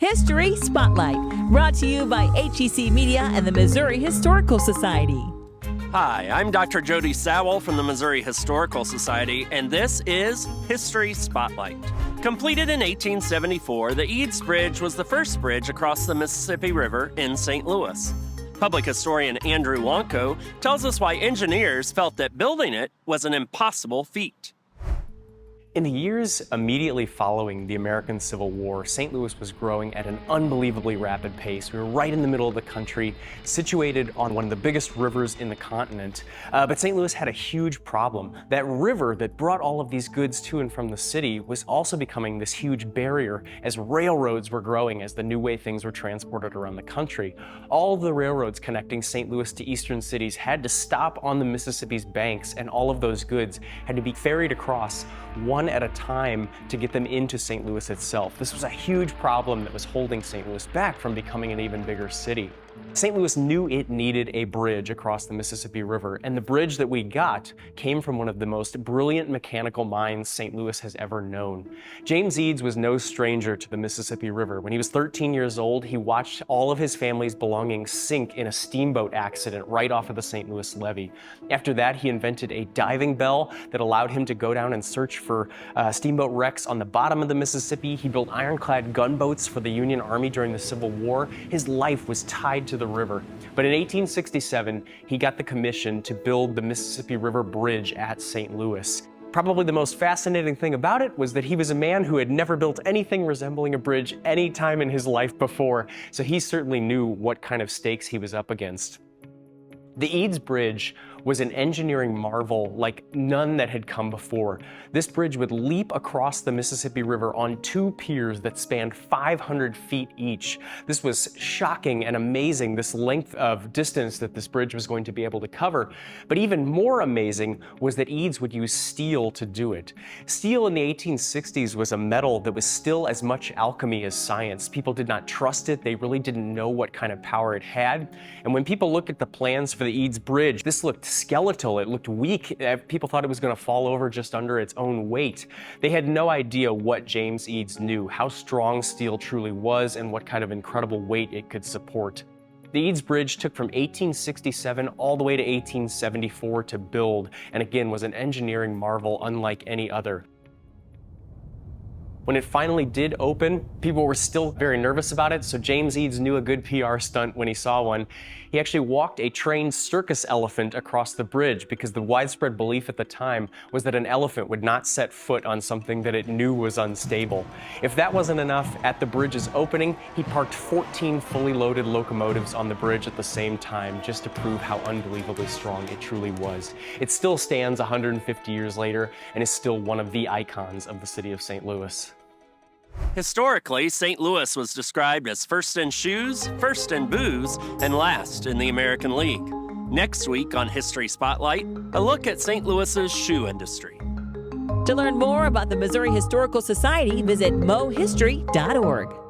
History Spotlight, brought to you by HEC Media and the Missouri Historical Society. Hi, I'm Dr. Jody Sowell from the Missouri Historical Society, and this is History Spotlight. Completed in 1874, the Eads Bridge was the first bridge across the Mississippi River in St. Louis. Public historian Andrew Wonko tells us why engineers felt that building it was an impossible feat. In the years immediately following the American Civil War, St. Louis was growing at an unbelievably rapid pace. We were right in the middle of the country, situated on one of the biggest rivers in the continent. But St. Louis had a huge problem. That river that brought all of these goods to and from the city was also becoming this huge barrier as railroads were growing, as the new way things were transported around the country. All of the railroads connecting St. Louis to eastern cities had to stop on the Mississippi's banks, and all of those goods had to be ferried across one at a time to get them into St. Louis itself. This was a huge problem that was holding St. Louis back from becoming an even bigger city. St. Louis knew it needed a bridge across the Mississippi River, and the bridge that we got came from one of the most brilliant mechanical minds St. Louis has ever known. James Eads was no stranger to the Mississippi River. When he was 13 years old, he watched all of his family's belongings sink in a steamboat accident right off of the St. Louis levee. After that, he invented a diving bell that allowed him to go down and search for steamboat wrecks on the bottom of the Mississippi. He built ironclad gunboats for the Union Army during the Civil War. His life was tied to the river. But in 1867, he got the commission to build the Mississippi River Bridge at St. Louis. Probably the most fascinating thing about it was that he was a man who had never built anything resembling a bridge any time in his life before, so he certainly knew what kind of stakes he was up against. The Eads Bridge was an engineering marvel like none that had come before. This bridge would leap across the Mississippi River on two piers that spanned 500 feet each. This was shocking and amazing, this length of distance that this bridge was going to be able to cover. But even more amazing was that Eads would use steel to do it. Steel in the 1860s was a metal that was still as much alchemy as science. People did not trust it. They really didn't know what kind of power it had. And when people looked at the plans for the Eads Bridge, this looked skeletal, it looked weak. People thought it was going to fall over just under its own weight. They had no idea what James Eads knew, how strong steel truly was, and what kind of incredible weight it could support. The Eads Bridge took from 1867 all the way to 1874 to build, and again was an engineering marvel unlike any other. When it finally did open, people were still very nervous about it, so James Eads knew a good PR stunt when he saw one. He actually walked a trained circus elephant across the bridge because the widespread belief at the time was that an elephant would not set foot on something that it knew was unstable. If that wasn't enough, at the bridge's opening, he parked 14 fully loaded locomotives on the bridge at the same time just to prove how unbelievably strong it truly was. It still stands 150 years later and is still one of the icons of the city of St. Louis. Historically, St. Louis was described as first in shoes, first in booze, and last in the American League. Next week on History Spotlight, a look at St. Louis's shoe industry. To learn more about the Missouri Historical Society, visit mohistory.org.